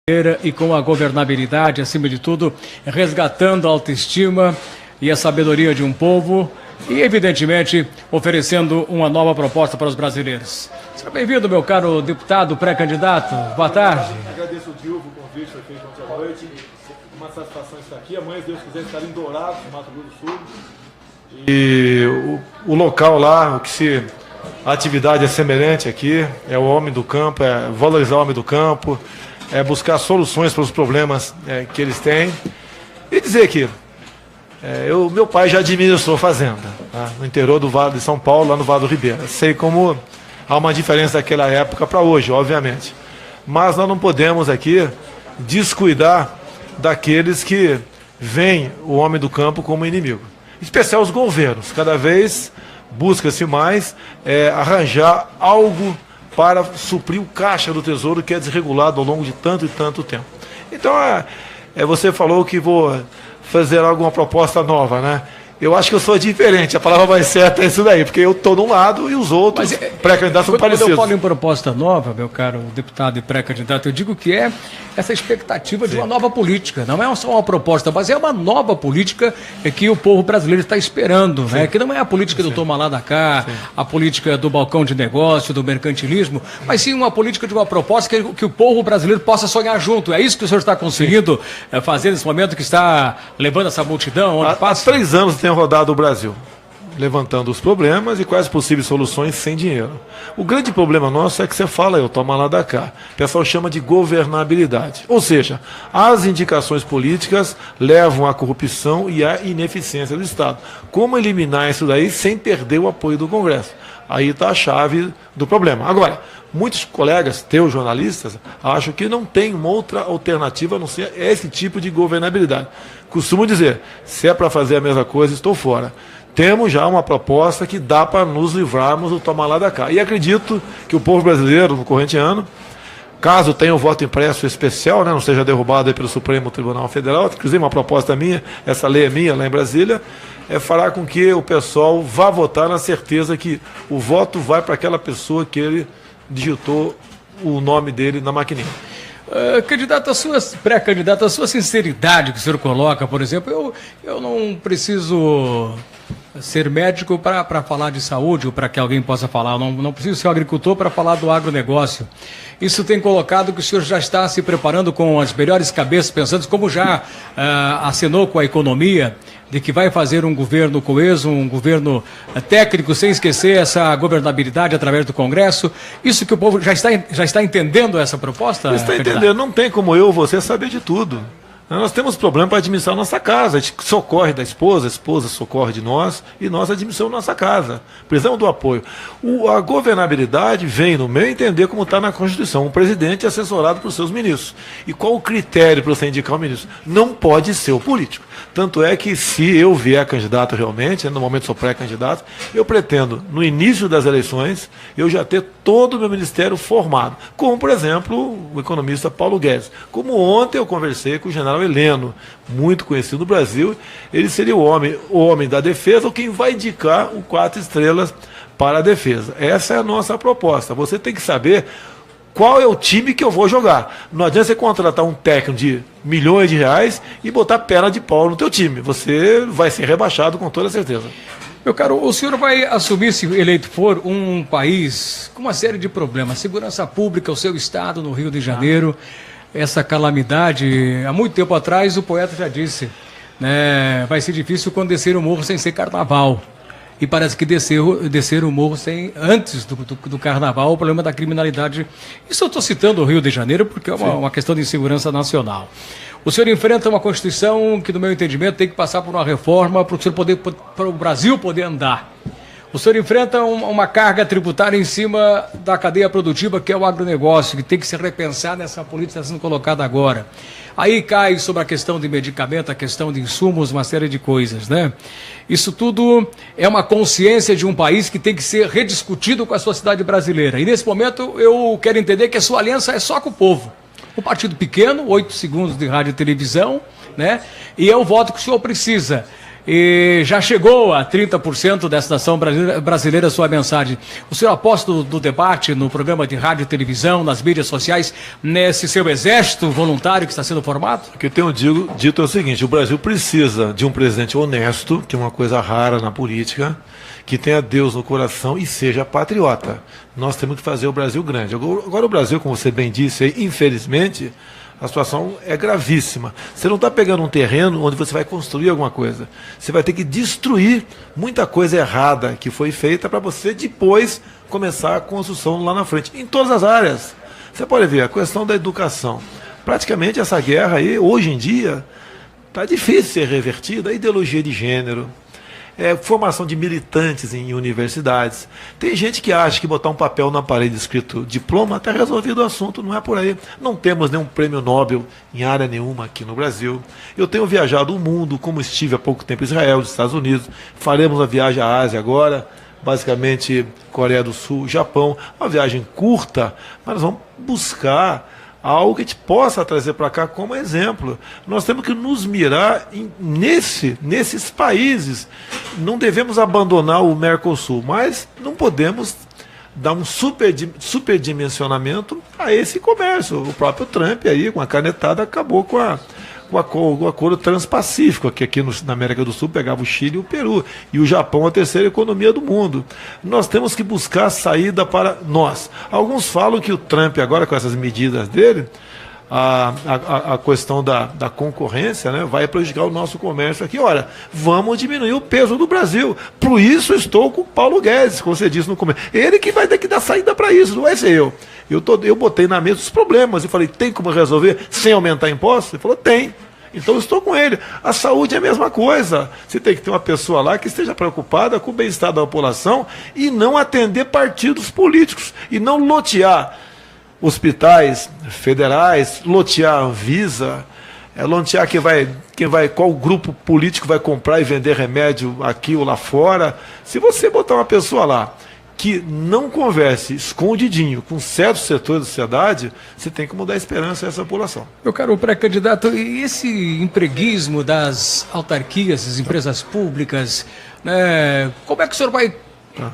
E com a governabilidade, acima de tudo, resgatando a autoestima e a sabedoria de um povo e, evidentemente, oferecendo uma nova proposta para os brasileiros. Seja bem-vindo, meu caro deputado pré-candidato. Boa tarde. Agradeço o Dilvo, o convite que foi feito ontem à noite. Uma satisfação estar aqui. Amanhã, se Deus quiser, estar em Dourados, no Mato Grosso do Sul. E o local lá, a atividade é semelhante aqui, é o homem do campo, é valorizar o homem do campo, é buscar soluções para os problemas que eles têm. E dizer que meu pai já administrou fazenda, tá? No interior do Vale de São Paulo, lá no Vale do Ribeira. Sei como há uma diferença daquela época para hoje, obviamente. Mas nós não podemos aqui descuidar daqueles que veem o homem do campo como inimigo. Em especial os governos. Cada vez busca-se mais arranjar algo para suprir o caixa do Tesouro que é desregulado ao longo de tanto e tanto tempo. Então, você falou que vou fazer alguma proposta nova, né? Eu acho que eu sou diferente, a palavra mais certa é isso daí, porque eu estou de um lado e os outros pré-candidatos são parecidos. Quando eu falo em proposta nova, meu caro deputado e pré-candidato, eu digo que é essa expectativa de uma nova política. Não é só uma proposta, mas é uma nova política que o povo brasileiro está esperando, né? Que não é a política do toma lá da cá, a política do balcão de negócio, do mercantilismo, mas sim uma política de uma proposta que o povo brasileiro possa sonhar junto. É isso que o senhor está conseguindo fazer nesse momento que está levando essa multidão? Há 3 anos tem rodado o Brasil, levantando os problemas e quais possíveis soluções sem dinheiro. O grande problema nosso é que você fala, eu tomo lá da cá. O pessoal chama de governabilidade. Ou seja, as indicações políticas levam à corrupção e à ineficiência do Estado. Como eliminar isso daí sem perder o apoio do Congresso? Aí está a chave do problema. Agora, muitos colegas, teus jornalistas, acham que não tem uma outra alternativa a não ser esse tipo de governabilidade. Costumo dizer, se é para fazer a mesma coisa, estou fora. Temos já uma proposta que dá para nos livrarmos do tomar lá da cá. E acredito que o povo brasileiro, no corrente ano, caso tenha um voto impresso especial, né, não seja derrubado pelo Supremo Tribunal Federal, inclusive uma proposta minha, essa lei é minha lá em Brasília, fará com que o pessoal vá votar na certeza que o voto vai para aquela pessoa que ele digitou o nome dele na maquininha. Candidato, pré-candidato, a sua sinceridade que o senhor coloca, por exemplo, eu não preciso ser médico para falar de saúde ou para que alguém possa falar, não preciso ser agricultor para falar do agronegócio. Isso tem colocado que o senhor já está se preparando com as melhores cabeças, pensando como já acenou com a economia, de que vai fazer um governo coeso, um governo técnico, sem esquecer essa governabilidade através do Congresso. Isso que o povo já está entendendo essa proposta? Está entendendo, não tem como eu ou você saber de tudo. Nós temos problema para administrar nossa casa, a gente socorre da esposa, a esposa socorre de nós e nós administramos nossa casa. Precisamos do apoio. A governabilidade vem, no meu entender, como está na Constituição, um presidente assessorado por seus ministros. E qual o critério para você indicar o ministro? Não pode ser o político. Tanto é que se eu vier candidato realmente, no momento sou pré-candidato, eu pretendo, no início das eleições, eu já ter todo o meu ministério formado. Como, por exemplo, o economista Paulo Guedes. Como ontem eu conversei com o general Heleno, muito conhecido no Brasil, ele seria o homem da defesa, ou quem vai indicar o 4 estrelas para a defesa. Essa é a nossa proposta. Você tem que saber qual é o time que eu vou jogar. Não adianta você contratar um técnico de milhões de reais e botar perna de pau no teu time. Você vai ser rebaixado com toda certeza. Meu caro, o senhor vai assumir, se eleito for, um país com uma série de problemas. Segurança pública, o seu estado, no Rio de Janeiro, essa calamidade. Há muito tempo atrás, o poeta já disse, né, vai ser difícil quando descer o morro sem ser carnaval. E parece que descer o morro antes do carnaval, o problema da criminalidade. Isso eu estou citando o Rio de Janeiro porque é uma questão de insegurança nacional. O senhor enfrenta uma Constituição que, no meu entendimento, tem que passar por uma reforma para o Brasil poder andar. O senhor enfrenta uma carga tributária em cima da cadeia produtiva, que é o agronegócio, que tem que se repensar nessa política que está sendo colocada agora. Aí cai sobre a questão de medicamento, a questão de insumos, uma série de coisas, né? Isso tudo é uma consciência de um país que tem que ser rediscutido com a sociedade brasileira. E nesse momento eu quero entender que a sua aliança é só com o povo. Um partido pequeno, 8 segundos de rádio e televisão, né? E é o voto que o senhor precisa. e já chegou a 30% dessa nação brasileira sua mensagem. O senhor aposta do debate no programa de rádio e televisão, nas mídias sociais, nesse seu exército voluntário que está sendo formado? O que eu tenho dito é o seguinte: o Brasil precisa de um presidente honesto, que é uma coisa rara na política, que tenha Deus no coração e seja patriota. Nós temos que fazer o Brasil grande. Agora o Brasil, como você bem disse, infelizmente, a situação é gravíssima. Você não está pegando um terreno onde você vai construir alguma coisa. Você vai ter que destruir muita coisa errada que foi feita para você depois começar a construção lá na frente, em todas as áreas. Você pode ver a questão da educação. Praticamente essa guerra aí, hoje em dia, está difícil ser revertida. A ideologia de gênero, formação de militantes em universidades. Tem gente que acha que botar um papel na parede escrito diploma está resolvido o assunto, não é por aí. Não temos nenhum prêmio Nobel em área nenhuma aqui no Brasil. Eu tenho viajado o mundo, como estive há pouco tempo em Israel, nos Estados Unidos. Faremos uma viagem à Ásia agora, basicamente Coreia do Sul, Japão. Uma viagem curta, mas nós vamos buscar algo que a gente possa trazer para cá como exemplo. Nós temos que nos mirar nesses países. Não devemos abandonar o Mercosul, mas não podemos dar um superdimensionamento a esse comércio. O próprio Trump aí, com a canetada, acabou com o acordo transpacífico, que aqui na América do Sul pegava o Chile e o Peru, e o Japão a terceira economia do mundo. Nós temos que buscar saída para nós. Alguns falam que o Trump agora, com essas medidas dele, a questão da concorrência, né, vai prejudicar o nosso comércio aqui. Olha, vamos diminuir o peso do Brasil. Por isso estou com o Paulo Guedes, como você disse no começo. Ele que vai ter que dar saída para isso, não vai ser eu. Eu botei na mesa os problemas e falei, tem como resolver sem aumentar impostos? Ele falou, tem. Então eu estou com ele. A saúde é a mesma coisa. Você tem que ter uma pessoa lá que esteja preocupada com o bem-estar da população e não atender partidos políticos e não lotear hospitais federais, lotear a Anvisa, lotear qual grupo político vai comprar e vender remédio aqui ou lá fora. Se você botar uma pessoa lá que não converse escondidinho com certos setores da sociedade, você tem que mudar a esperança dessa população. Meu caro pré-candidato, e esse empreguismo das autarquias, das empresas públicas, né, como é que o senhor vai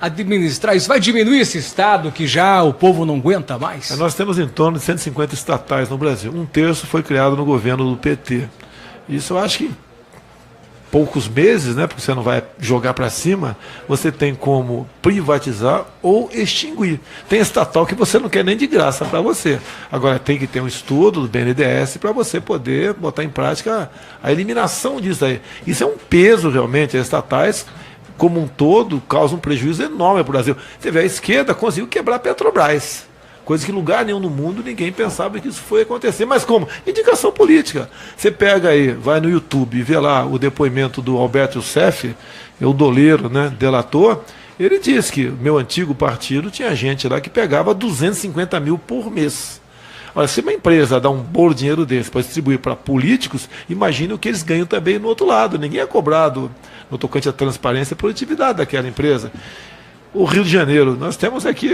administrar isso? Vai diminuir esse Estado que já o povo não aguenta mais? Nós temos em torno de 150 estatais no Brasil. 1/3 foi criado no governo do PT. Isso eu acho que poucos meses, né, porque você não vai jogar para cima, você tem como privatizar ou extinguir. Tem estatal que você não quer nem de graça para você. Agora tem que ter um estudo do BNDES para você poder botar em prática a eliminação disso aí. Isso é um peso realmente. As estatais, como um todo, causam um prejuízo enorme para o Brasil. Você vê, a esquerda conseguiu quebrar a Petrobras. Coisa que em lugar nenhum no mundo ninguém pensava que isso foi acontecer. Mas como? Indicação política. Você pega aí, vai no YouTube e vê lá o depoimento do Alberto Youssef, o doleiro, né, delator. Ele diz que meu antigo partido tinha gente lá que pegava 250 mil por mês. Olha, se uma empresa dá um bolo de dinheiro desse para distribuir para políticos, imagine o que eles ganham também no outro lado. Ninguém é cobrado no tocante à transparência e produtividade daquela empresa. O Rio de Janeiro, nós temos aqui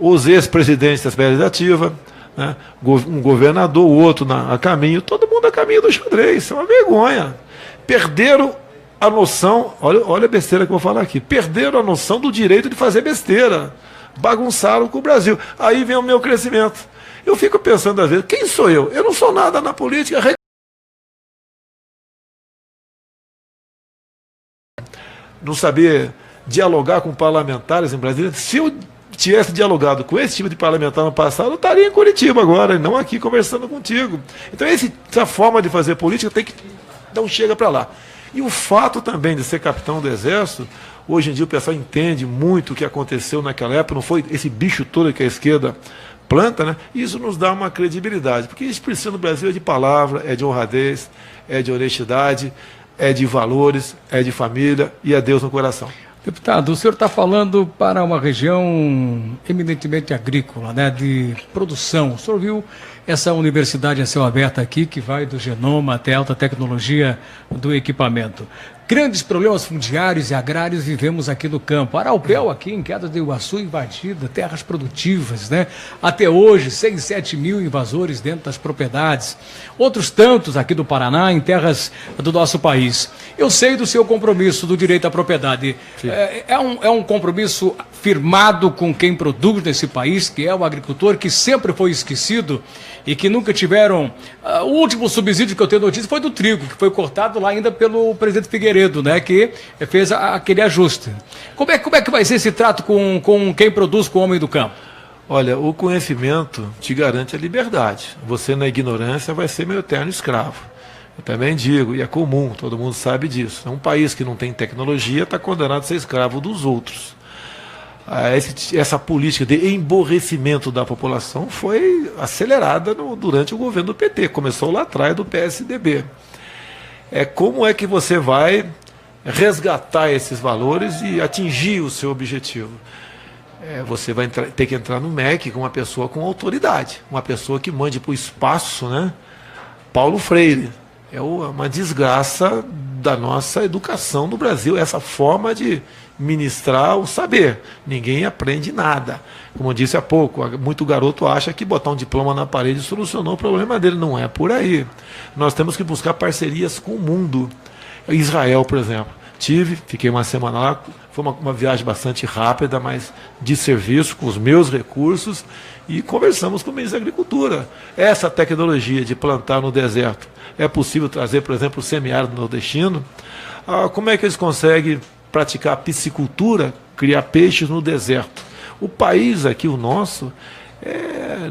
os ex-presidentes da Assembleia Legislativa, né, um governador, o outro a caminho, todo mundo a caminho do xadrez. Isso é uma vergonha. Perderam a noção, olha a besteira que eu vou falar aqui, perderam a noção do direito de fazer besteira. Bagunçaram com o Brasil. Aí vem o meu crescimento. Eu fico pensando às vezes, quem sou eu? Eu não sou nada na política. Não saber dialogar com parlamentares em Brasília. Se eu tivesse dialogado com esse tipo de parlamentar no passado, eu estaria em Curitiba agora, e não aqui conversando contigo. Então essa forma de fazer política tem que dar um chega para lá. E o fato também de ser capitão do Exército, hoje em dia o pessoal entende muito o que aconteceu naquela época, não foi esse bicho todo que a esquerda planta, né? Isso nos dá uma credibilidade, porque isso precisa no Brasil é de palavra, é de honradez, é de honestidade, é de valores, é de família e é Deus no coração. Deputado, o senhor está falando para uma região eminentemente agrícola, né, de produção. O senhor viu essa universidade a céu aberto aqui, que vai do genoma até a alta tecnologia do equipamento. Grandes problemas fundiários e agrários vivemos aqui no campo. Araupéu, aqui em Queda do Iguaçu, invadida, terras produtivas, né? Até hoje, 6, 7 mil invasores dentro das propriedades. Outros tantos aqui do Paraná, em terras do nosso país. Eu sei do seu compromisso do direito à propriedade. É um compromisso firmado com quem produz nesse país, que é o agricultor, que sempre foi esquecido e que nunca tiveram... o último subsídio que eu tenho notícia foi do trigo, que foi cortado lá ainda pelo presidente Figueiredo, né, que fez aquele ajuste. Como é que vai ser esse trato com quem produz, com o homem do campo? Olha, o conhecimento te garante a liberdade. Você, na ignorância, vai ser meu eterno escravo. Eu também digo, e é comum, todo mundo sabe disso. Um país que não tem tecnologia está condenado a ser escravo dos outros. Essa política de emborrecimento da população foi acelerada durante o governo do PT. Começou lá atrás do PSDB. Como é que você vai resgatar esses valores e atingir o seu objetivo? Você vai ter que entrar no MEC com uma pessoa com autoridade, uma pessoa que mande para o espaço, né? Paulo Freire. É uma desgraça da nossa educação no Brasil, essa forma de ministrar o saber. Ninguém aprende nada. Como eu disse há pouco, muito garoto acha que botar um diploma na parede solucionou o problema dele. Não é por aí. Nós temos que buscar parcerias com o mundo. Israel, por exemplo. Fiquei uma semana lá, foi uma viagem bastante rápida, mas de serviço, com os meus recursos, e conversamos com o ministro da Agricultura. Essa tecnologia de plantar no deserto, é possível trazer, por exemplo, o semiárido nordestino? Como é que eles conseguem praticar piscicultura, criar peixes no deserto? O país aqui, o nosso,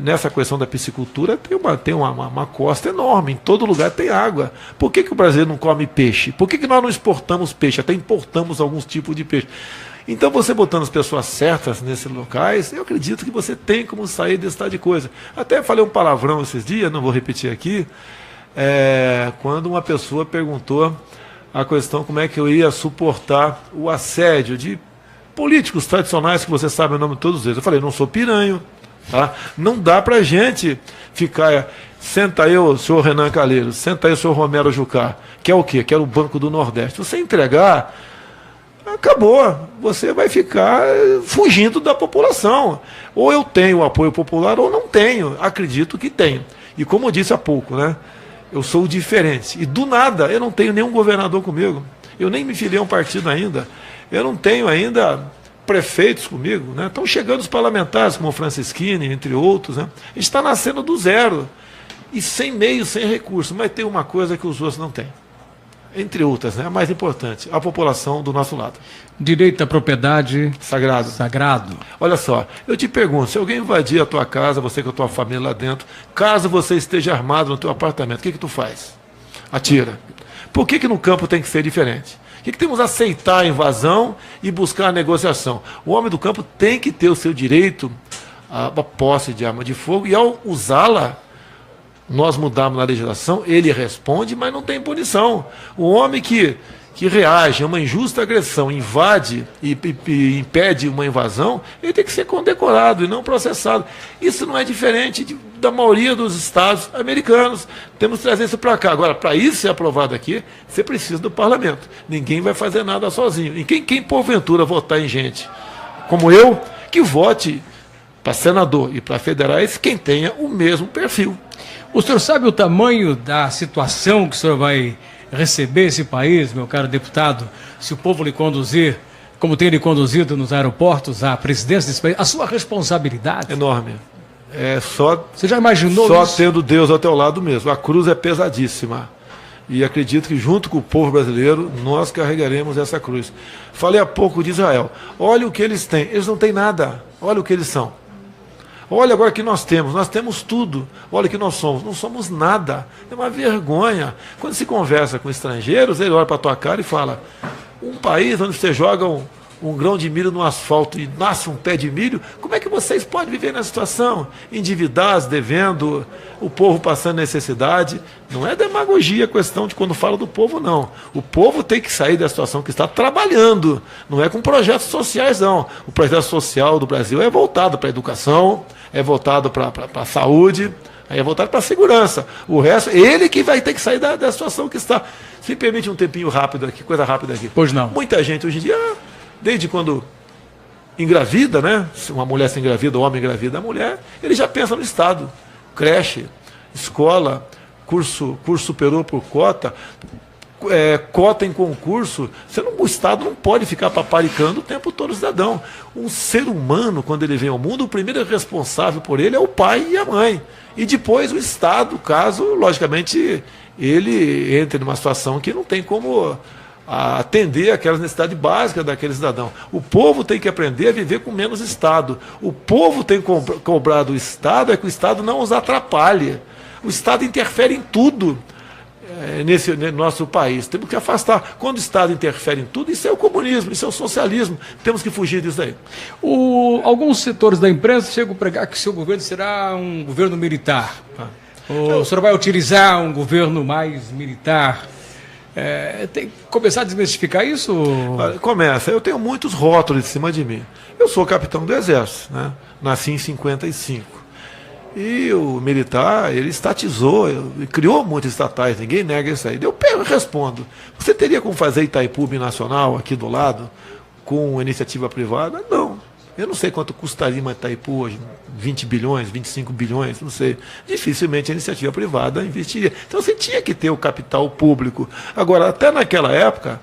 nessa questão da piscicultura, tem uma costa enorme, em todo lugar tem água. Por que o brasileiro não come peixe? Por que nós não exportamos peixe? Até importamos alguns tipos de peixe. Então, você botando as pessoas certas nesses locais, eu acredito que você tem como sair desse estado de coisa. Até falei um palavrão esses dias, não vou repetir aqui, quando uma pessoa perguntou a questão como é que eu ia suportar o assédio de políticos tradicionais, que você sabe o nome de todos eles. Eu falei, não sou piranho. Tá? Não dá para gente ficar... Senta aí o senhor Renan Calheiros, senta aí o senhor Romero Jucá. Quer o quê? Quer o Banco do Nordeste. Você entregar, acabou. Você vai ficar fugindo da população. Ou eu tenho apoio popular ou não tenho. Acredito que tenho. E como eu disse há pouco, né? Eu sou diferente. E do nada, eu não tenho nenhum governador comigo. Eu nem me filiei a um partido ainda. Eu não tenho ainda prefeitos comigo, né? Estão chegando os parlamentares, como o Francisquini, entre outros, né? A gente está nascendo do zero. E sem meios, sem recursos. Mas tem uma coisa que os outros não têm. Entre outras, né? A mais importante, a população do nosso lado. Direito à propriedade... Sagrado. Sagrado. Olha só, eu te pergunto, se alguém invadir a tua casa, você com a tua família lá dentro, caso você esteja armado no teu apartamento, o que tu faz? Atira. Por que no campo tem que ser diferente? Por que temos que aceitar a invasão e buscar a negociação? O homem do campo tem que ter o seu direito à posse de arma de fogo, e ao usá-la, nós mudamos na legislação, ele responde, mas não tem punição. O homem que reage a uma injusta agressão, invade e impede uma invasão, ele tem que ser condecorado e não processado. Isso não é diferente da maioria dos estados americanos. Temos que trazer isso para cá. Agora, para isso ser aprovado aqui, você precisa do parlamento. Ninguém vai fazer nada sozinho. E quem porventura votar em gente como eu, que vote para senador e para federais, quem tenha o mesmo perfil. O senhor sabe o tamanho da situação que o senhor vai receber esse país, meu caro deputado, se o povo lhe conduzir, como tem lhe conduzido nos aeroportos, à presidência desse país? A sua responsabilidade... Enorme. Você já imaginou só isso? Tendo Deus ao teu lado mesmo. A cruz é pesadíssima. E acredito que junto com o povo brasileiro, nós carregaremos essa cruz. Falei há pouco de Israel. Olha o que eles têm. Eles não têm nada. Olha o que eles são. Olha agora o que nós temos tudo. Olha o que nós somos, não somos nada. É uma vergonha. Quando se conversa com estrangeiros, ele olha para a tua cara e fala, um país onde você joga um grão de milho no asfalto e nasce um pé de milho, como é que vocês podem viver nessa situação? Endividados, devendo, o povo passando necessidade. Não é demagogia a questão de quando fala do povo, não. O povo tem que sair da situação que está trabalhando, não é com projetos sociais, não. O projeto social do Brasil é voltado para a educação, é voltado para a saúde, Aí é voltado para a segurança. O resto, ele que vai ter que sair da situação que está. Se permite um tempinho rápido aqui, coisa rápida aqui. Pois não. Muita gente hoje em dia, desde quando engravida, né? Se uma mulher se engravida, o homem engravida a mulher, ele já pensa no Estado. Creche, escola, curso superior por cota, cota em concurso. O Estado não pode ficar paparicando o tempo todo o cidadão. Um ser humano, quando ele vem ao mundo, o primeiro responsável por ele é o pai e a mãe. E depois o Estado, caso, logicamente, ele entre numa situação que não tem como atender aquelas necessidades básicas daquele cidadão. O povo tem que aprender a viver com menos Estado. O povo tem que cobrar do Estado que o Estado não os atrapalhe. O Estado interfere em tudo nesse nosso país. Temos que afastar. Quando o Estado interfere em tudo, isso é o comunismo, isso é o socialismo. Temos que fugir disso aí. Alguns setores da imprensa chegam a pregar que o seu governo será um governo militar. O senhor vai utilizar um governo mais militar. Tem que começar a desmistificar isso? Começa. Eu tenho muitos rótulos em cima de mim. Eu sou capitão do Exército, né? Nasci em 55. E o militar, ele estatizou, ele criou muitos estatais, ninguém nega isso aí. Eu respondo, você teria como fazer Itaipu Binacional aqui do lado, com iniciativa privada? Não. Eu não sei quanto custaria uma Itaipu hoje, 20 bilhões, 25 bilhões, não sei. Dificilmente a iniciativa privada investiria. Então você tinha que ter o capital público. Agora, até naquela época,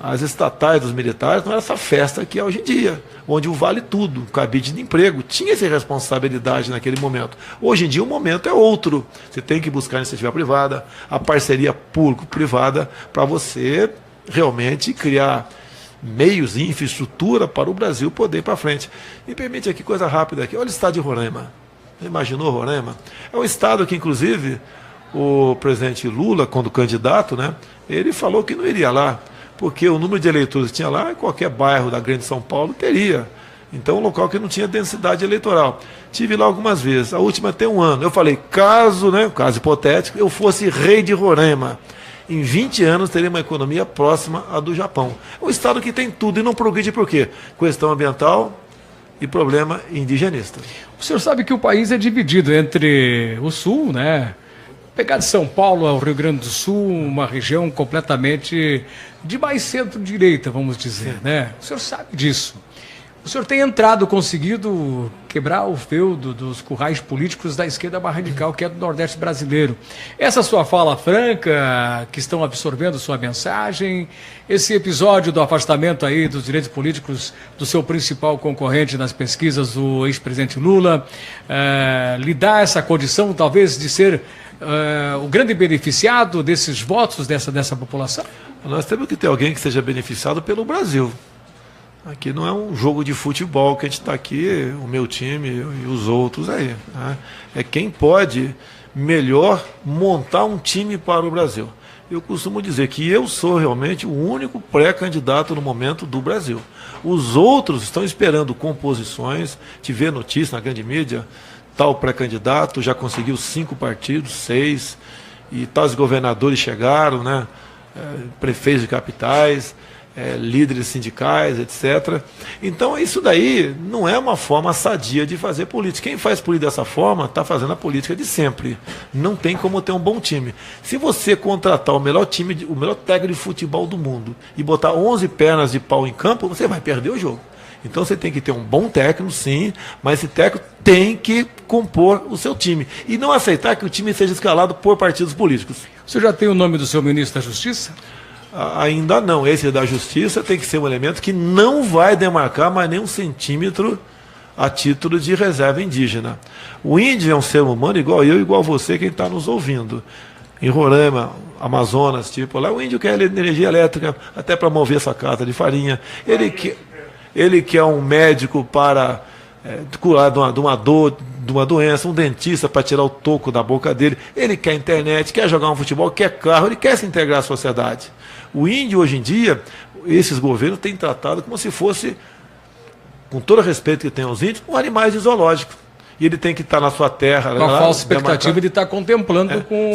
as estatais dos militares não era essa festa que é hoje em dia, onde o vale tudo, o cabide de emprego, tinha essa responsabilidade naquele momento. Hoje em dia o momento é outro. Você tem que buscar a iniciativa privada, a parceria público-privada, para você realmente criar meios e infraestrutura para o Brasil poder ir para frente. Me permite aqui, coisa rápida aqui. Olha o estado de Roraima. Você imaginou Roraima? É um estado que, inclusive, o presidente Lula, quando candidato, né, ele falou que não iria lá, porque o número de eleitores que tinha lá, em qualquer bairro da Grande São Paulo teria. Então, um local que não tinha densidade eleitoral. Tive lá algumas vezes, a última tem um ano. Eu falei, caso hipotético, eu fosse rei de Roraima, em 20 anos teria uma economia próxima à do Japão. É um estado que tem tudo e não progride por quê? Questão ambiental e problema indigenista. O senhor sabe que o país é dividido entre o sul, né? Pegar de São Paulo ao Rio Grande do Sul, uma região completamente de mais centro-direita, vamos dizer, né? O senhor sabe disso. O senhor tem conseguido quebrar o feudo dos currais políticos da esquerda mais radical, que é do Nordeste brasileiro. Essa sua fala franca, que estão absorvendo sua mensagem, esse episódio do afastamento aí dos direitos políticos do seu principal concorrente nas pesquisas, o ex-presidente Lula, lhe dá essa condição, talvez, de ser o grande beneficiado desses votos dessa população? Nós temos que ter alguém que seja beneficiado pelo Brasil. Aqui não é um jogo de futebol que a gente está aqui, o meu time e os outros aí. Né? É quem pode melhor montar um time para o Brasil. Eu costumo dizer que eu sou realmente o único pré-candidato no momento do Brasil. Os outros estão esperando composições, te vê notícia na grande mídia, tal pré-candidato já conseguiu 5 partidos, 6, e tais governadores chegaram, né? Prefeitos de capitais, líderes sindicais, etc. Então isso daí não é uma forma sadia de fazer política. Quem faz política dessa forma está fazendo a política de sempre. Não tem como ter um bom time. Se você contratar o melhor time, o melhor técnico de futebol do mundo e botar 11 pernas de pau em campo, você vai perder o jogo. Então você tem que ter um bom técnico, sim, mas esse técnico tem que compor o seu time. E não aceitar que o time seja escalado por partidos políticos. O senhor já tem o nome do seu ministro da Justiça? Ainda não. Esse da Justiça tem que ser um elemento que não vai demarcar mais nem um centímetro a título de reserva indígena. O índio é um ser humano igual eu, igual você, quem está nos ouvindo. Em Roraima, Amazonas, tipo, lá o índio quer energia elétrica até para mover essa casa de farinha. Ele quer um médico para curar de uma dor, de uma doença, um dentista para tirar o toco da boca dele. Ele quer internet, quer jogar um futebol, quer carro, ele quer se integrar à sociedade. O índio, hoje em dia, esses governos têm tratado como se fosse, com todo o respeito que tem aos índios, um animais de zoológico. E ele tem que estar na sua terra. Uma falsa expectativa de estar contemplando com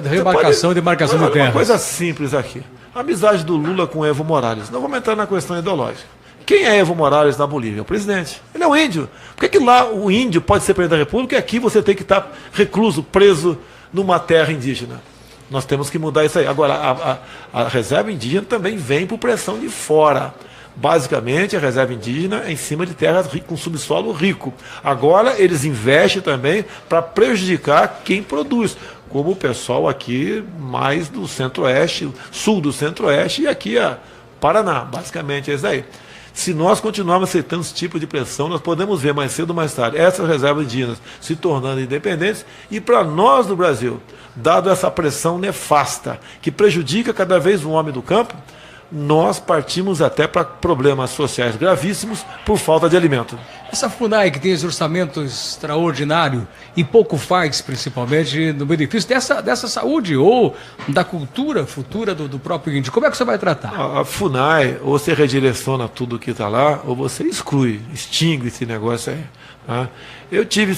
remarcação e demarcação de terras. Uma coisa simples aqui. A amizade do Lula com o Evo Morales. Não vamos entrar na questão ideológica. Quem é Evo Morales na Bolívia? É o presidente. Ele é um índio. Por que lá o índio pode ser presidente da República e aqui você tem que estar recluso, preso numa terra indígena? Nós temos que mudar isso aí. Agora, a reserva indígena também vem por pressão de fora. Basicamente, a reserva indígena é em cima de terras com subsolo rico. Agora, eles investem também para prejudicar quem produz, como o pessoal aqui mais do centro-oeste, sul do centro-oeste e aqui Paraná. Basicamente é isso aí. Se nós continuarmos aceitando esse tipo de pressão, nós podemos ver mais cedo ou mais tarde essas reservas indígenas se tornando independentes e para nós do Brasil, dado essa pressão nefasta que prejudica cada vez o homem do campo, nós partimos até para problemas sociais gravíssimos por falta de alimento. Essa FUNAI que tem esse orçamento extraordinário e pouco faz, principalmente no benefício dessa saúde ou da cultura futura do próprio índio, como é que você vai tratar? A FUNAI, ou você redireciona tudo que está lá, ou você exclui, extingue esse negócio aí. Tá? Eu tive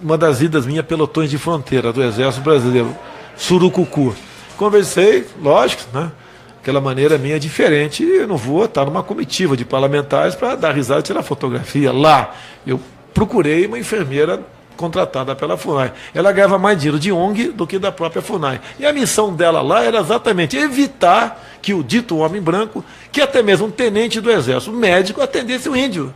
uma das idas minhas pelotões de fronteira do Exército Brasileiro, Surucucu. Conversei, lógico, né? Aquela maneira minha diferente, eu não vou estar numa comitiva de parlamentares para dar risada e tirar fotografia. Lá, eu procurei uma enfermeira contratada pela FUNAI. Ela ganhava mais dinheiro de ONG do que da própria FUNAI. E a missão dela lá era exatamente evitar que o dito homem branco, que até mesmo um tenente do Exército, médico, atendesse o índio.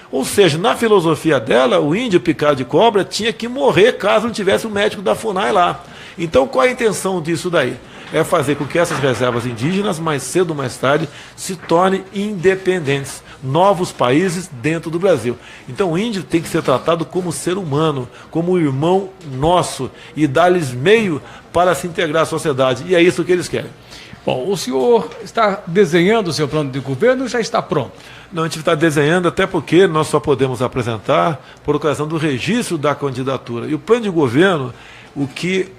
Ou seja, na filosofia dela, o índio picado de cobra tinha que morrer caso não tivesse o médico da FUNAI lá. Então, qual é a intenção disso daí? É fazer com que essas reservas indígenas, mais cedo ou mais tarde, se tornem independentes, novos países dentro do Brasil. Então o índio tem que ser tratado como ser humano, como irmão nosso, e dar-lhes meio para se integrar à sociedade. E é isso que eles querem. Bom, o senhor está desenhando o seu plano de governo ou já está pronto? Não, a gente está desenhando, até porque nós só podemos apresentar por ocasião do registro da candidatura. E o plano de governo,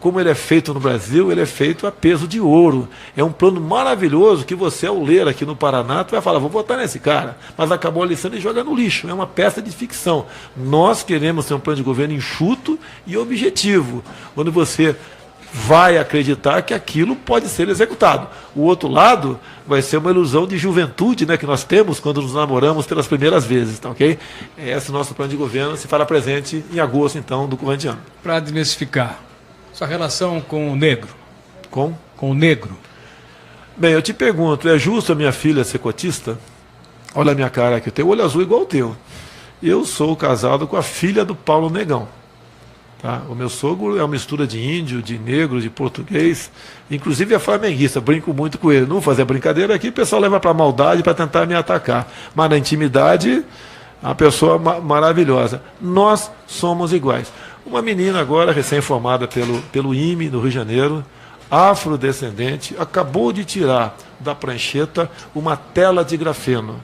como ele é feito no Brasil, ele é feito a peso de ouro. É um plano maravilhoso que você, ao ler aqui no Paraná, tu vai falar, vou votar nesse cara. Mas acabou a lição e joga no lixo. É uma peça de ficção. Nós queremos ter um plano de governo enxuto e objetivo, onde você vai acreditar que aquilo pode ser executado. O outro lado vai ser uma ilusão de juventude, né, que nós temos quando nos namoramos pelas primeiras vezes, tá, ok? Esse é o nosso plano de governo, se fará presente em agosto, então, do corrente ano. Para desmistificar, sua relação com o negro. Com o negro. Bem, eu te pergunto, é justo a minha filha ser cotista? Olha a minha cara aqui, eu tenho olho azul igual o teu. Eu sou casado com a filha do Paulo Negão. Tá? O meu sogro é uma mistura de índio, de negro, de português, inclusive é flamenguista, brinco muito com ele. Não vou fazer brincadeira aqui, o pessoal leva para maldade para tentar me atacar. Mas na intimidade, a pessoa maravilhosa. Nós somos iguais. Uma menina agora, recém-formada pelo IME, no Rio de Janeiro, afrodescendente, acabou de tirar da prancheta uma tela de grafeno.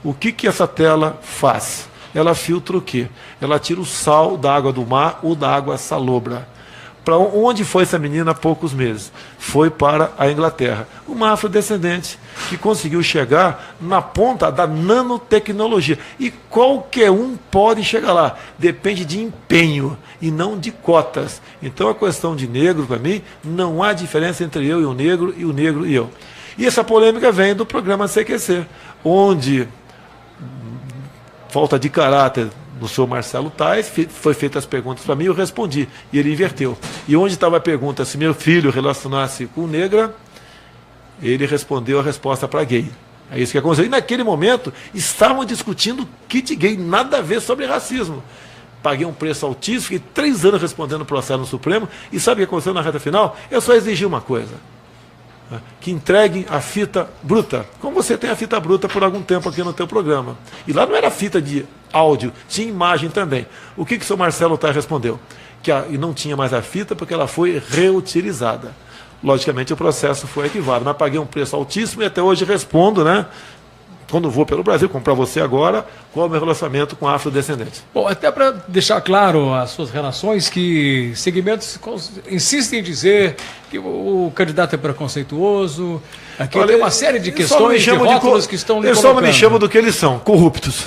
O que essa tela faz? Ela filtra o quê? Ela tira o sal da água do mar ou da água salobra. Para onde foi essa menina há poucos meses? Foi para a Inglaterra. Uma afrodescendente que conseguiu chegar na ponta da nanotecnologia. E qualquer um pode chegar lá. Depende de empenho e não de cotas. Então a questão de negro, para mim, não há diferença entre eu e o negro e eu. E essa polêmica vem do programa CQC, onde falta de caráter do senhor Marcelo Tais, foi feitas as perguntas para mim e eu respondi, e ele inverteu. E onde estava a pergunta se meu filho relacionasse com negra, ele respondeu a resposta para gay. É isso que aconteceu. E naquele momento, estavam discutindo kit gay, nada a ver sobre racismo. Paguei um preço altíssimo, fiquei 3 anos respondendo o processo no Supremo, e sabe o que aconteceu na reta final? Eu só exigi uma coisa, que entreguem a fita bruta, como você tem a fita bruta por algum tempo aqui no teu programa. E lá não era fita de áudio, tinha imagem também. O que o senhor Marcelo Tais respondeu? E não tinha mais a fita porque ela foi reutilizada. Logicamente o processo foi arquivado, mas paguei um preço altíssimo e até hoje respondo, né? Quando vou pelo Brasil, como para você agora, qual é o meu relacionamento com afrodescendentes. Bom, até para deixar claro as suas relações, que segmentos insistem em dizer que o candidato é preconceituoso, aqui tem uma série de questões, de rótulos que estão lhe colocando. Eu só me chamo do que eles são, corruptos.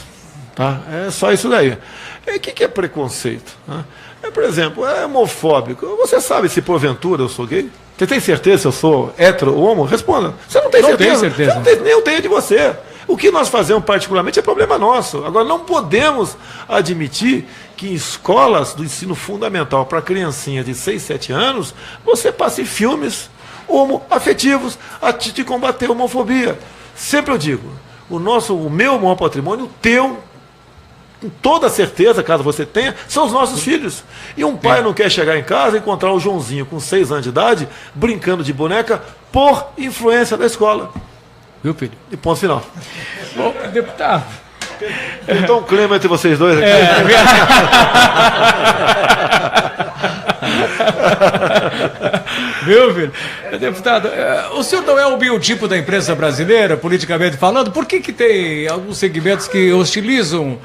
Tá? É só isso daí. O que é preconceito? Por exemplo, é homofóbico. Você sabe se porventura eu sou gay? Você tem certeza se eu sou hétero ou homo? Responda. Você não tem certeza. Tenho certeza. Você não tem, nem eu tenho de você. O que nós fazemos particularmente é problema nosso. Agora, não podemos admitir que em escolas do ensino fundamental para criancinha de 6, 7 anos, você passe filmes homoafetivos a te combater a homofobia. Sempre eu digo, o meu maior patrimônio, o teu, com toda certeza, caso você tenha, são os nossos filhos. E um pai não quer chegar em casa e encontrar o Joãozinho com 6 anos de idade, brincando de boneca, por influência da escola. Viu, filho? E ponto final. Bom, deputado... Então um clima entre vocês dois aqui. Viu, filho? Deputado, o senhor não é o biotipo da imprensa brasileira, politicamente falando? Por que tem alguns segmentos que hostilizam?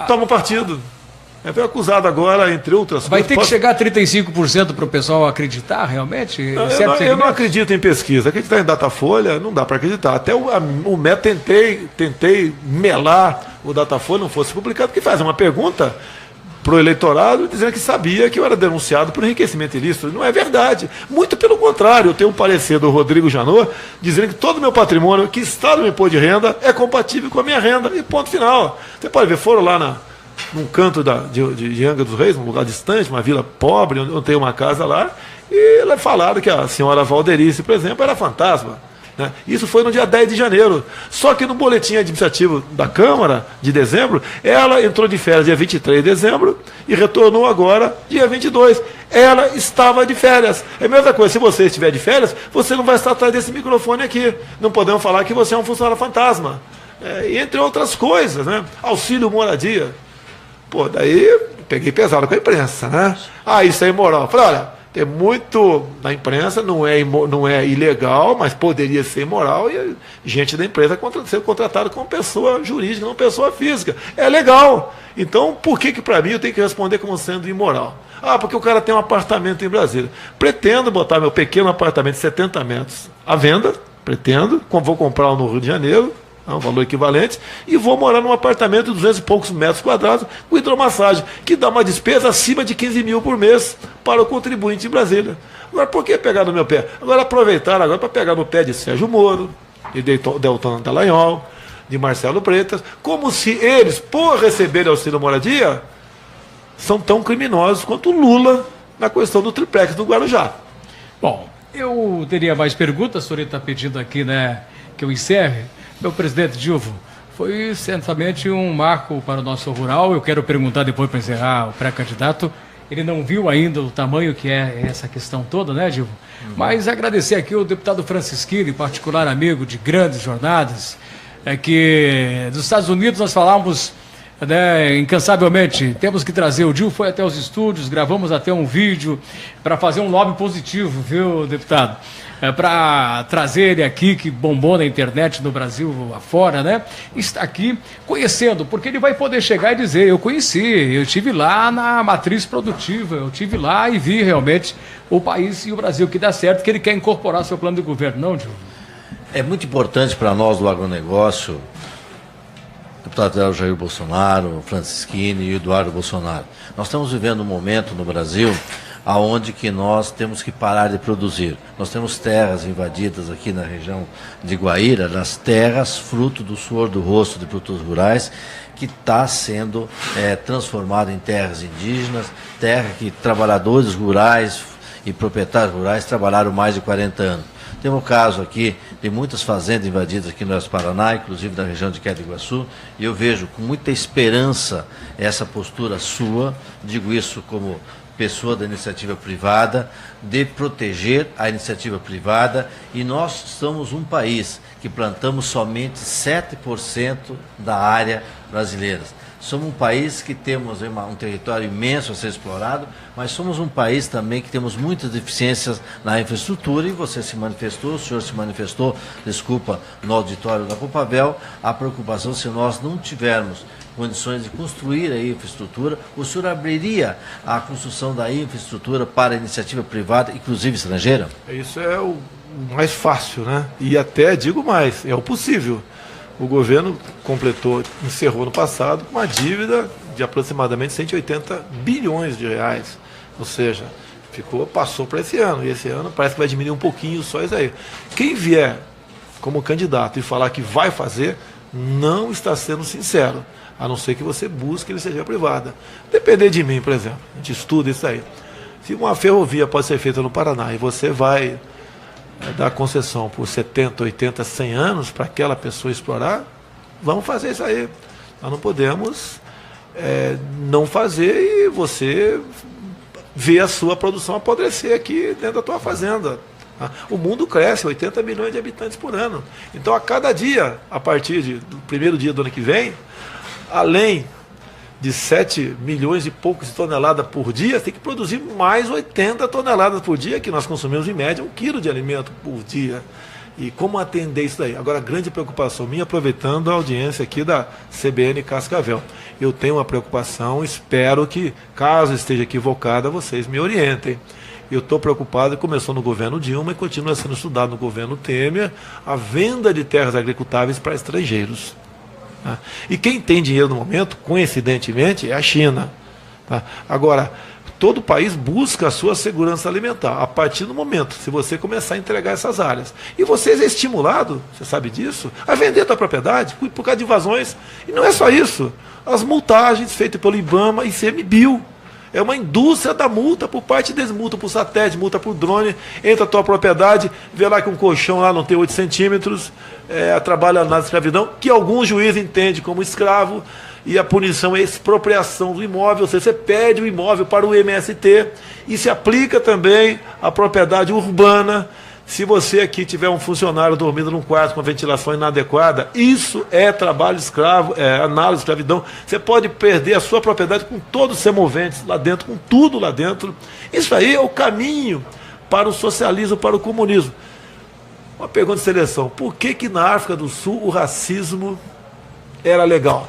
Toma partido. Foi acusado agora, entre outras Vai coisas. Vai ter que chegar a 35% para o pessoal acreditar, realmente? Eu não acredito em pesquisa. Acreditar em Datafolha, não dá para acreditar. Até o MEC tentei melar o Datafolha, não fosse publicado, porque faz uma pergunta para o eleitorado dizendo que sabia que eu era denunciado por enriquecimento ilícito. Não é verdade. Muito pelo contrário. Eu tenho um parecer do Rodrigo Janot dizendo que todo o meu patrimônio que está no imposto de renda é compatível com a minha renda. E ponto final. Você pode ver, foram lá num canto de Angra dos Reis, num lugar distante, uma vila pobre, onde eu tenho uma casa lá, e falaram que a senhora Valderice, por exemplo, era fantasma. Né? Isso foi no dia 10 de janeiro. Só que no boletim administrativo da Câmara, de dezembro, ela entrou de férias dia 23 de dezembro e retornou agora dia 22. Ela estava de férias. É a mesma coisa, se você estiver de férias, você não vai estar atrás desse microfone aqui. Não podemos falar que você é um funcionário fantasma. Entre outras coisas, né? Auxílio moradia. Pô, daí peguei pesado com a imprensa, né? Isso é imoral. Falei, olha, tem muito na imprensa, não é ilegal, mas poderia ser imoral, e gente da empresa ser contratada como pessoa jurídica, não pessoa física. É legal. Então, por que para mim eu tenho que responder como sendo imoral? Porque o cara tem um apartamento em Brasília. Pretendo botar meu pequeno apartamento de 70 metros à venda, vou comprar no Rio de Janeiro, um valor equivalente, e vou morar num apartamento de 200 e poucos metros quadrados com hidromassagem, que dá uma despesa acima de 15 mil por mês para o contribuinte em Brasília. Agora, por que pegar no meu pé? Agora, aproveitar para pegar no pé de Sérgio Moro, de Deltan Dallagnol, de Marcelo Bretas, como se eles, por receberem auxílio moradia, são tão criminosos quanto Lula na questão do triplex do Guarujá. Bom, eu teria mais perguntas, o senhor está pedindo aqui, né, que eu encerre. Meu presidente Dilvo, foi certamente um marco para o nosso rural. Eu quero perguntar depois para encerrar o pré-candidato. Ele não viu ainda o tamanho que é essa questão toda, né, Dilvo? Mas agradecer aqui o deputado Francisquini, particular amigo de grandes jornadas, que dos Estados Unidos nós falávamos, né, incansavelmente, temos que trazer. O Dilvo foi até os estúdios, gravamos até um vídeo para fazer um lobby positivo, viu, deputado? Para trazer ele aqui, que bombou na internet no Brasil afora, né? Está aqui conhecendo, porque ele vai poder chegar e dizer, eu conheci, eu estive lá na matriz produtiva, eu estive lá e vi realmente o país e o Brasil que dá certo, que ele quer incorporar seu plano de governo, não, Dilvo? É muito importante para nós do agronegócio, o deputado Jair Bolsonaro, o Francisquini e o Eduardo Bolsonaro. Nós estamos vivendo um momento no Brasil aonde que nós temos que parar de produzir. Nós temos terras invadidas aqui na região de Guaíra, das terras fruto do suor do rosto de produtores rurais, que está sendo transformado em terras indígenas, terra que trabalhadores rurais e proprietários rurais trabalharam mais de 40 anos. Tem um caso aqui de muitas fazendas invadidas aqui no Oeste Paraná, inclusive na região de Queda do Iguaçu, e eu vejo com muita esperança essa postura sua, digo isso como pessoa da iniciativa privada, de proteger a iniciativa privada, e nós somos um país que plantamos somente 7% da área brasileira. Somos um país que temos um território imenso a ser explorado, mas somos um país também que temos muitas deficiências na infraestrutura, e você se manifestou, o senhor se manifestou, desculpa, no auditório da Copavel, a preocupação se nós não tivermos condições de construir a infraestrutura, o senhor abriria a construção da infraestrutura para a iniciativa privada, inclusive estrangeira? Isso é o mais fácil, né? E até digo mais, é o possível. O governo encerrou no passado uma dívida de aproximadamente 180 bilhões de reais. Ou seja, passou para esse ano. E esse ano parece que vai diminuir um pouquinho só isso aí. Quem vier como candidato e falar que vai fazer, não está sendo sincero, a não ser que você busque iniciativa privada. Depender de mim, por exemplo, a gente estuda isso aí. Se uma ferrovia pode ser feita no Paraná e você vai dar concessão por 70, 80, 100 anos para aquela pessoa explorar, vamos fazer isso aí. Nós não podemos não fazer e você ver a sua produção apodrecer aqui dentro da tua fazenda. O mundo cresce, 80 milhões de habitantes por ano. Então, a cada dia, a partir do primeiro dia do ano que vem, além de 7 milhões e poucos de toneladas por dia, tem que produzir mais 80 toneladas por dia, que nós consumimos em média 1 quilo de alimento por dia. E como atender isso daí? Agora, a grande preocupação minha, aproveitando a audiência aqui da CBN Cascavel, eu tenho uma preocupação, espero que, caso esteja equivocada, vocês me orientem. Eu estou preocupado, começou no governo Dilma e continua sendo estudado no governo Temer, a venda de terras agricultáveis para estrangeiros. Tá? E quem tem dinheiro no momento, coincidentemente, é a China. Tá? Agora, todo país busca a sua segurança alimentar, a partir do momento, se você começar a entregar essas áreas. E você é estimulado, você sabe disso, a vender a sua propriedade por causa de invasões. E não é só isso. As multagens feitas pelo IBAMA e ICMBio. É uma indústria da multa, por parte deles, multa por satélite, multa por drone, entra a tua propriedade, vê lá que um colchão lá não tem 8 centímetros, trabalha na escravidão, que alguns juízes entendem como escravo, e a punição é expropriação do imóvel, ou seja, você perde o imóvel para o MST, e se aplica também à propriedade urbana. Se você aqui tiver um funcionário dormindo num quarto com ventilação inadequada, isso é trabalho escravo, análogo à escravidão. Você pode perder a sua propriedade com todos os semoventes lá dentro, com tudo lá dentro. Isso aí é o caminho para o socialismo, para o comunismo. Uma pergunta de seleção: por que na África do Sul o racismo era legal?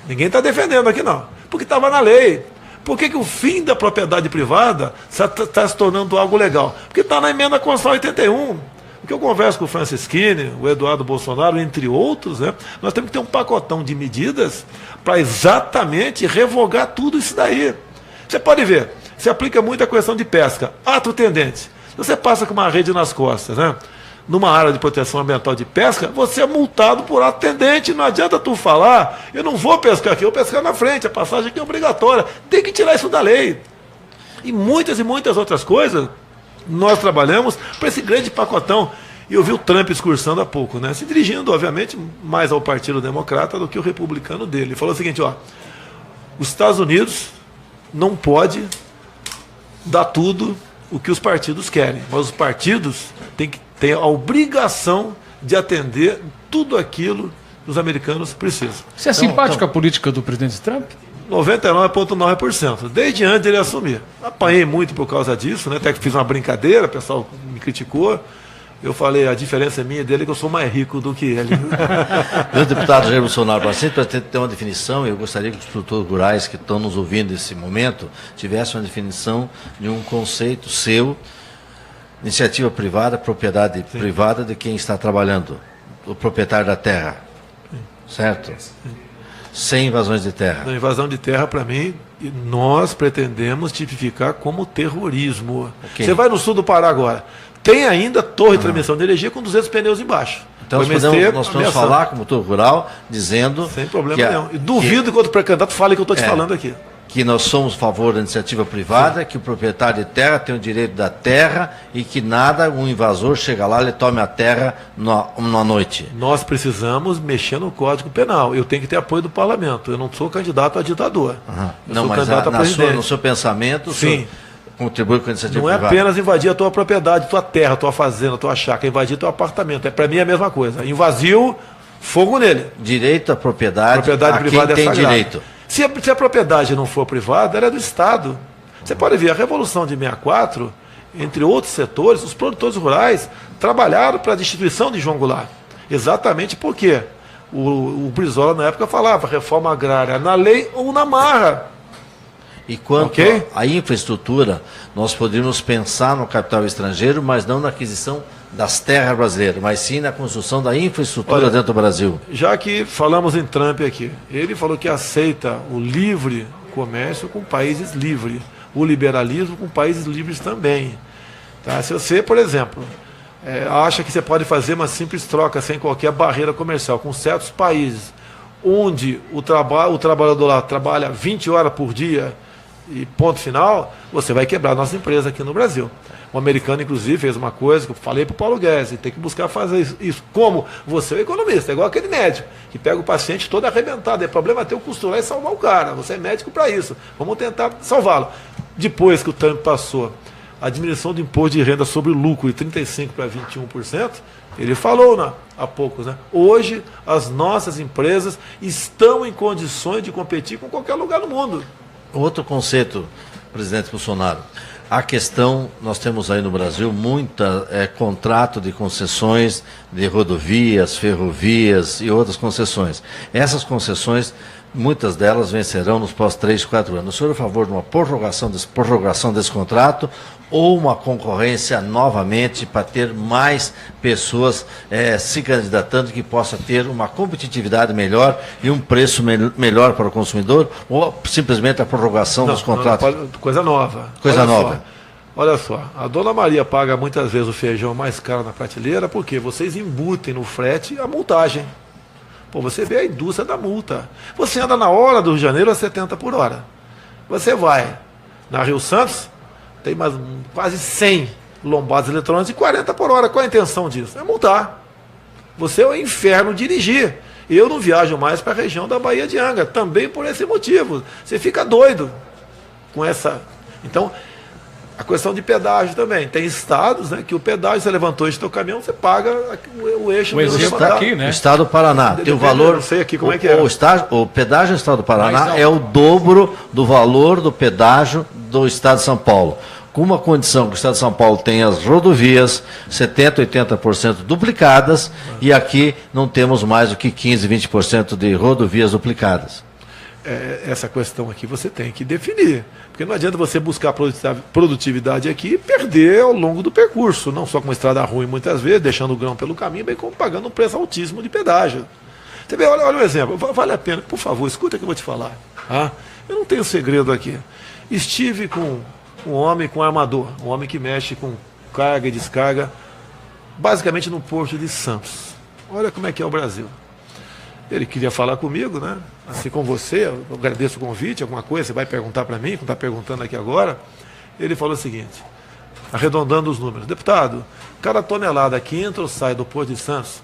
Ninguém está defendendo aqui não, porque estava na lei. Por que o fim da propriedade privada está se tornando algo legal? Porque está na emenda Constitucional 81. Porque eu converso com o Francisquini, o Eduardo Bolsonaro, entre outros, né? Nós temos que ter um pacotão de medidas para exatamente revogar tudo isso daí. Você pode ver, se aplica muito a questão de pesca. Ato tendente. Você passa com uma rede nas costas, né? Numa área de proteção ambiental de pesca, você é multado por ato tendente. Não adianta tu falar, eu não vou pescar aqui, eu vou pescar na frente, a passagem aqui é obrigatória. Tem que tirar isso da lei. E muitas outras coisas, nós trabalhamos para esse grande pacotão. E eu vi o Trump excursando há pouco, né? Se dirigindo, obviamente, mais ao Partido Democrata do que o republicano dele. Ele falou o seguinte: os Estados Unidos não pode dar tudo o que os partidos querem, mas os partidos têm a obrigação de atender tudo aquilo que os americanos precisam. Você é simpático à política do presidente Trump? 99,9%, desde antes de ele assumir. Apanhei muito por causa disso, né? Até que fiz uma brincadeira, o pessoal me criticou. Eu falei, a diferença minha dele é que eu sou mais rico do que ele. O deputado Jair Bolsonaro, para ter uma definição, eu gostaria que os produtores rurais que estão nos ouvindo nesse momento tivessem uma definição de um conceito seu, iniciativa privada, propriedade privada de quem está trabalhando, o proprietário da terra, certo? Sem invasões de terra. A invasão de terra, para mim, nós pretendemos tipificar como terrorismo. Okay. Você vai no sul do Pará agora, tem ainda torre de transmissão de energia com 200 pneus embaixo. Então nós podemos falar como produtor rural, dizendo... Sem problema nenhum. E duvido que outro pré-candidato fale que eu estou te falando aqui. Que nós somos a favor da iniciativa privada, que o proprietário de terra tem o direito da terra e que um invasor chega lá e tome a terra numa noite. Nós precisamos mexer no Código Penal. Eu tenho que ter apoio do parlamento. Eu não sou candidato a ditador. Eu sou candidato a presidente. No seu pensamento, sim, contribui com a iniciativa privada. Não é apenas invadir a tua propriedade, tua terra, tua fazenda, tua chácara, invadir teu apartamento. Para mim é a mesma coisa. Invasiu, fogo nele. Direito à propriedade privada quem é tem direito. Se a propriedade não for privada, ela é do Estado. Você pode ver, a Revolução de 64, entre outros setores, os produtores rurais trabalharam para a destituição de João Goulart. Exatamente porque o Brizola, na época, falava reforma agrária na lei ou na marra. E quanto à infraestrutura, nós poderíamos pensar no capital estrangeiro, mas não na aquisição das terras brasileiras, mas sim na construção da infraestrutura dentro do Brasil. Já que falamos em Trump aqui, ele falou que aceita o livre comércio com países livres, o liberalismo com países livres também. Tá? Se você, por exemplo, acha que você pode fazer uma simples troca sem qualquer barreira comercial com certos países, onde o trabalhador lá trabalha 20 horas por dia e ponto final, você vai quebrar a nossa empresa aqui no Brasil. O americano, inclusive, fez uma coisa que eu falei para o Paulo Guedes, tem que buscar fazer isso. Como? Você é economista, é igual aquele médico, que pega o paciente todo arrebentado. É problema ter o costurar e salvar o cara. Você é médico para isso. Vamos tentar salvá-lo. Depois que o Trump passou a diminuição do imposto de renda sobre o lucro de 35% para 21%, ele falou há poucos, né? Hoje, as nossas empresas estão em condições de competir com qualquer lugar no mundo. Outro conceito, presidente Bolsonaro. A questão, nós temos aí no Brasil contrato de concessões de rodovias, ferrovias e outras concessões. Essas concessões, muitas delas vencerão nos próximos 3, 4 anos. O senhor é a favor de uma prorrogação desse contrato ou uma concorrência novamente para ter mais pessoas se candidatando, que possa ter uma competitividade melhor e um preço melhor para o consumidor, ou simplesmente a prorrogação dos contratos? Coisa nova. Coisa nova. Olha só, a Dona Maria paga muitas vezes o feijão mais caro na prateleira porque vocês embutem no frete a multagem. Pô, você vê a indústria da multa. Você anda na hora do Rio de Janeiro a 70 por hora. Você vai na Rio Santos, tem quase 100 lombadas eletrônicas e 40 por hora. Qual a intenção disso? É multar. Você é um inferno dirigir. Eu não viajo mais para a região da Baía de Angra, também por esse motivo. Você fica doido com essa... Então, a questão de pedágio também. Tem estados, né, que o pedágio, você levantou esse teu caminhão, você paga o eixo. O exemplo está aqui, né? O estado do Paraná tem o valor... Não sei aqui como é que é. O pedágio do estado do Paraná é o dobro do valor do pedágio do estado de São Paulo. Com uma condição que o estado de São Paulo tem as rodovias 70%, 80% duplicadas, e aqui não temos mais do que 15%, 20% de rodovias duplicadas. Essa questão aqui você tem que definir. Porque não adianta você buscar produtividade aqui e perder ao longo do percurso, não só com uma estrada ruim muitas vezes, deixando o grão pelo caminho, bem como pagando um preço altíssimo de pedágio. Você vê, olha o exemplo, vale a pena, por favor, escuta o que eu vou te falar. Eu não tenho segredo aqui. Estive com um homem com armador, um homem que mexe com carga e descarga, basicamente no Porto de Santos. Olha como é que é o Brasil. Ele queria falar comigo, né? Assim como você, eu agradeço o convite, alguma coisa, você vai perguntar para mim, como está perguntando aqui agora. Ele falou o seguinte, arredondando os números: deputado, cada tonelada que entra ou sai do Porto de Santos,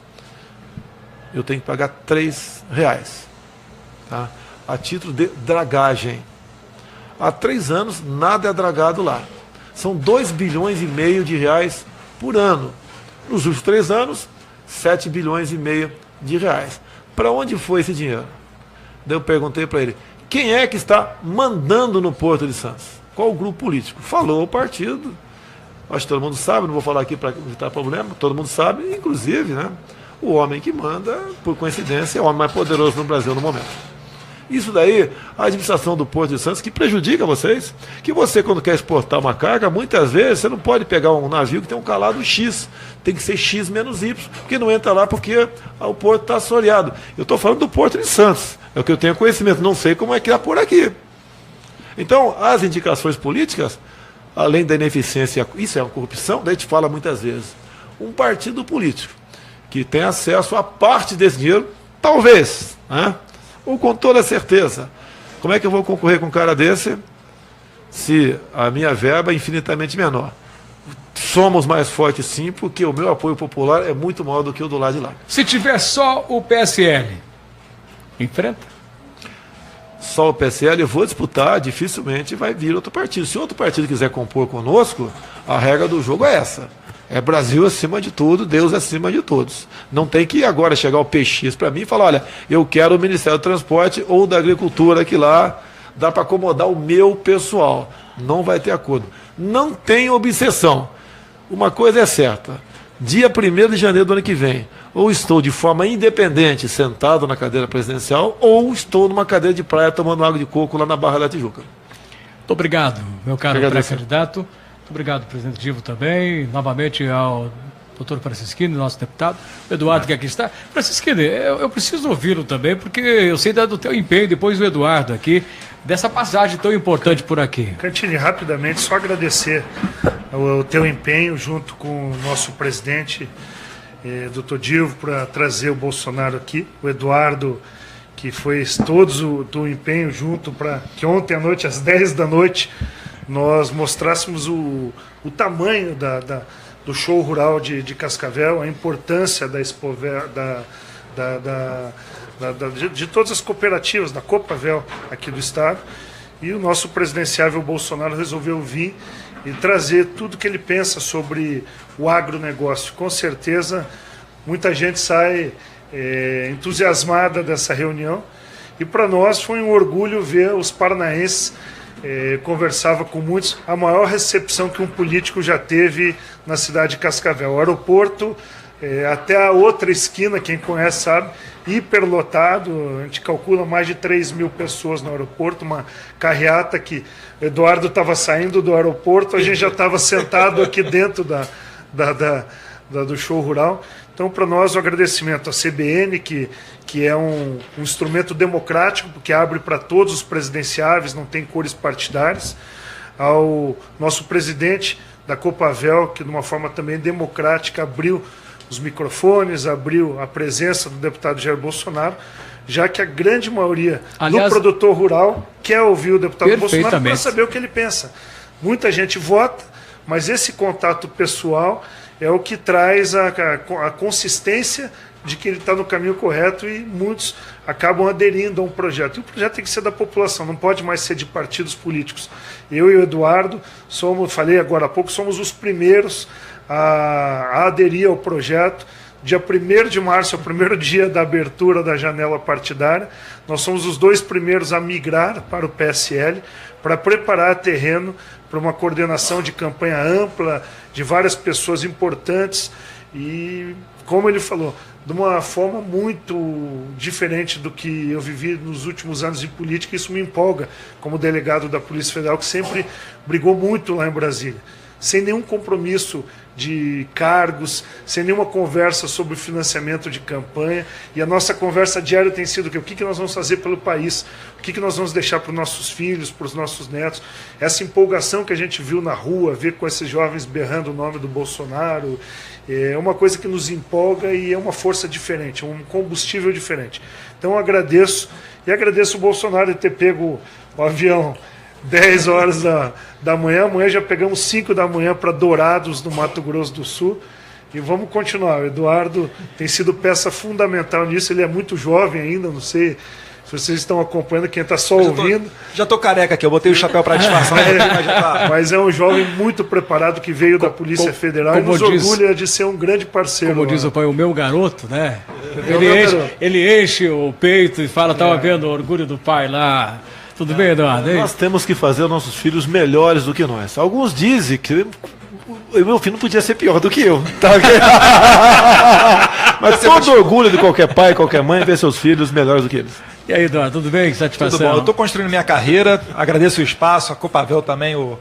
eu tenho que pagar R$3, tá? A título de dragagem. Há 3 anos, nada é dragado lá. São 2,5 bilhões de reais por ano. Nos últimos 3 anos, 7,5 bilhões de reais. Para onde foi esse dinheiro? Daí eu perguntei para ele, quem é que está mandando no Porto de Santos? Qual o grupo político? Falou o partido. Acho que todo mundo sabe, não vou falar aqui para evitar problema, todo mundo sabe, inclusive, né, o homem que manda, por coincidência, é o homem mais poderoso no Brasil no momento. Isso daí, a administração do Porto de Santos, que prejudica vocês, que você, quando quer exportar uma carga, muitas vezes você não pode pegar um navio que tem um calado X, tem que ser X menos Y, porque não entra lá porque o porto está assoreado. Eu estou falando do Porto de Santos, é o que eu tenho conhecimento, não sei como é que é por aqui. Então, as indicações políticas, além da ineficiência, isso é uma corrupção, daí a gente fala muitas vezes, um partido político que tem acesso a parte desse dinheiro, talvez, né? Ou com toda certeza. Como é que eu vou concorrer com um cara desse se a minha verba é infinitamente menor? Somos mais fortes sim, porque o meu apoio popular é muito maior do que o do lado de lá. Se tiver só o PSL, enfrenta? Só o PSL, eu vou disputar, dificilmente vai vir outro partido. Se outro partido quiser compor conosco, a regra do jogo é essa. É Brasil acima de tudo, Deus acima de todos. Não tem que agora chegar o PX para mim e falar, olha, eu quero o Ministério do Transporte ou da Agricultura, que lá dá para acomodar o meu pessoal. Não vai ter acordo. Não tem obsessão. Uma coisa é certa, dia 1º de janeiro do ano que vem, ou estou de forma independente sentado na cadeira presidencial, ou estou numa cadeira de praia tomando água de coco lá na Barra da Tijuca. Muito obrigado, meu caro pré-candidato. Muito obrigado, presidente Divo, também. Novamente ao doutor Francisquini, nosso deputado. O Eduardo, que aqui está. Francisquini, eu preciso ouvi-lo também, porque eu sei do teu empenho, depois o Eduardo aqui, dessa passagem tão importante por aqui. Cantini, rapidamente, só agradecer o teu empenho junto com o nosso presidente, Dr. Dilvo, para trazer o Bolsonaro aqui, o Eduardo, que foi todos o empenho junto para que ontem à noite, às 10 da noite, nós mostrássemos o tamanho do show rural de Cascavel, a importância da Expovel, de todas as cooperativas, da Copavel aqui do estado, e o nosso presidenciável Bolsonaro resolveu vir e trazer tudo que ele pensa sobre o agronegócio. Com certeza, muita gente sai entusiasmada dessa reunião, e para nós foi um orgulho ver os paranaenses. Conversava com muitos, a maior recepção que um político já teve na cidade de Cascavel. O aeroporto, até a outra esquina, quem conhece sabe, hiperlotado, a gente calcula mais de 3.000 pessoas no aeroporto, uma carreata que o Eduardo estava saindo do aeroporto, a gente já estava sentado aqui dentro do show rural. Então, para nós, o agradecimento à CBN, que é um instrumento democrático, porque abre para todos os presidenciáveis, não tem cores partidárias, ao nosso presidente da Copavel, que de uma forma também democrática abriu os microfones, abriu a presença do deputado Jair Bolsonaro, já que a grande maioria do produtor rural quer ouvir o deputado Bolsonaro para saber o que ele pensa. Muita gente vota, mas esse contato pessoal é o que traz a consistência de que ele está no caminho correto, e muitos acabam aderindo a um projeto. E o projeto tem que ser da população, não pode mais ser de partidos políticos. Eu e o Eduardo, falei agora há pouco, somos os primeiros a aderir ao projeto. Dia 1º de março é o primeiro dia da abertura da janela partidária. Nós somos os 2 primeiros a migrar para o PSL, para preparar terreno para uma coordenação de campanha ampla, de várias pessoas importantes e, como ele falou, de uma forma muito diferente do que eu vivi nos últimos anos de política. Isso me empolga como delegado da Polícia Federal, que sempre brigou muito lá em Brasília, sem nenhum compromisso de cargos, sem nenhuma conversa sobre financiamento de campanha. E a nossa conversa diária tem sido o que nós vamos fazer pelo país, o que nós vamos deixar para os nossos filhos, para os nossos netos. Essa empolgação que a gente viu na rua, ver com esses jovens berrando o nome do Bolsonaro, é uma coisa que nos empolga e é uma força diferente, um combustível diferente. Então eu agradeço, e agradeço o Bolsonaro de ter pego o avião 10 horas da manhã. Amanhã já pegamos 5 da manhã para Dourados, no Mato Grosso do Sul. E vamos continuar. O Eduardo tem sido peça fundamental nisso. Ele é muito jovem ainda, não sei se vocês estão acompanhando, quem está só ouvindo. Já estou careca aqui, eu botei o chapéu para disfarçar. Mas é um jovem muito preparado que veio da Polícia Federal e nos orgulha de ser um grande parceiro. Como diz o pai, o meu garoto, né? Ele enche o peito e fala, estava vendo o orgulho do pai lá. Tudo bem, Eduardo? Nós temos que fazer os nossos filhos melhores do que nós. Alguns dizem que o meu filho não podia ser pior do que eu. Tá? Mas todo orgulho de qualquer pai, qualquer mãe, ver seus filhos melhores do que eles. E aí, Eduardo, tudo bem? Que satisfação? Tudo bom. Eu estou construindo minha carreira, agradeço o espaço, a Copavel também, o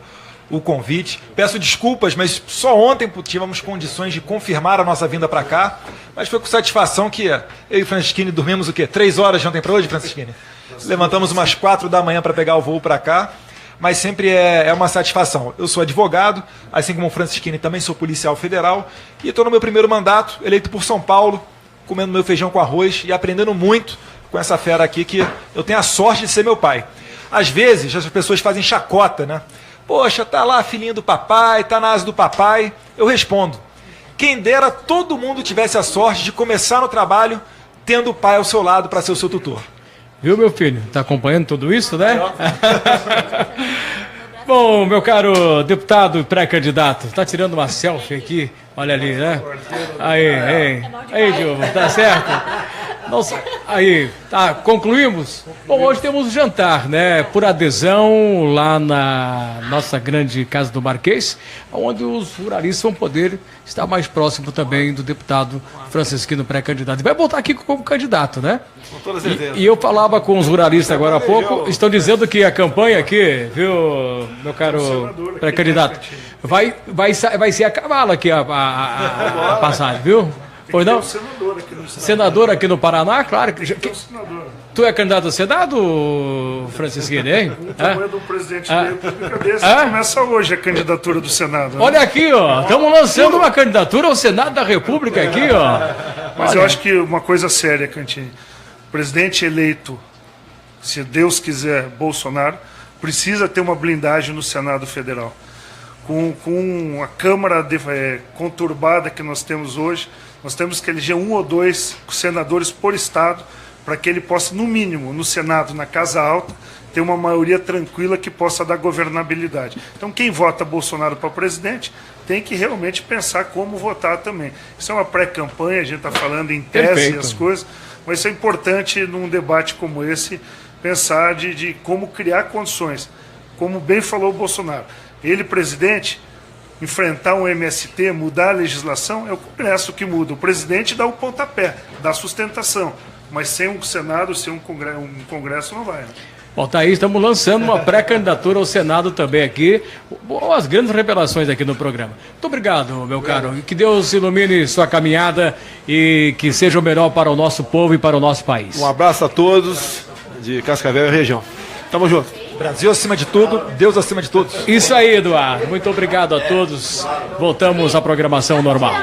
convite. Peço desculpas, mas só ontem tivemos condições de confirmar a nossa vinda para cá, mas foi com satisfação que eu e o Francisquini dormimos o quê? 3 horas de ontem para hoje, Francisquini? Levantamos umas 4 da manhã para pegar o voo para cá, mas sempre é uma satisfação. Eu sou advogado, assim como o Francisquini, também sou policial federal, e estou no meu primeiro mandato, eleito por São Paulo, comendo meu feijão com arroz e aprendendo muito com essa fera aqui, que eu tenho a sorte de ser meu pai. Às vezes, as pessoas fazem chacota, né? Poxa, tá lá a filhinha do papai, tá na asa do papai. Eu respondo, quem dera todo mundo tivesse a sorte de começar no trabalho tendo o pai ao seu lado para ser o seu tutor. Viu, meu filho? Tá acompanhando tudo isso, né? Bom, meu caro deputado pré-candidato, tá tirando uma selfie aqui, olha ali, né? Aí, Dilma, tá certo? Nossa, aí, tá, concluímos? Bom, hoje temos jantar, né, por adesão lá na nossa grande Casa do Marquês, onde os ruralistas vão poder estar mais próximo também do deputado Francisquino pré-candidato. E vai voltar aqui como candidato, né? Com toda certeza. E eu falava com os ruralistas agora há pouco, estão dizendo que a campanha aqui, viu, meu caro pré-candidato, vai ser a cavalo aqui a passagem, viu? Pois não? Senador aqui no Senado. Senador aqui no Paraná, claro. Senador. Tu é candidato a Senado, Francisquini, hein? O tamanho do presidente da República desse começa hoje a candidatura do Senado. Né? Olha aqui, ó. Estamos lançando uma candidatura ao Senado da República aqui, ó. Mas eu acho que uma coisa séria, Cantinho. O presidente eleito, se Deus quiser, Bolsonaro, precisa ter uma blindagem no Senado Federal. Com a Câmara conturbada que nós temos hoje, nós temos que eleger 1 ou 2 senadores por estado para que ele possa, no mínimo, no Senado, na Casa Alta, ter uma maioria tranquila que possa dar governabilidade. Então, quem vota Bolsonaro para presidente tem que realmente pensar como votar também. Isso é uma pré-campanha, a gente está falando em tese e as coisas, mas isso é importante num debate como esse, pensar de como criar condições. Como bem falou o Bolsonaro, ele, presidente, enfrentar um MST, mudar a legislação, é o Congresso que muda. O presidente dá o pontapé, dá sustentação. Mas sem um Senado, sem um Congresso não vai. Né? Bom, tá aí, estamos lançando uma pré-candidatura ao Senado também aqui. As grandes revelações aqui no programa. Muito obrigado, meu caro. Que Deus ilumine sua caminhada e que seja o melhor para o nosso povo e para o nosso país. Um abraço a todos de Cascavel e região. Tamo junto. Brasil acima de tudo, Deus acima de todos. Isso aí, Eduardo. Muito obrigado a todos. Voltamos à programação normal.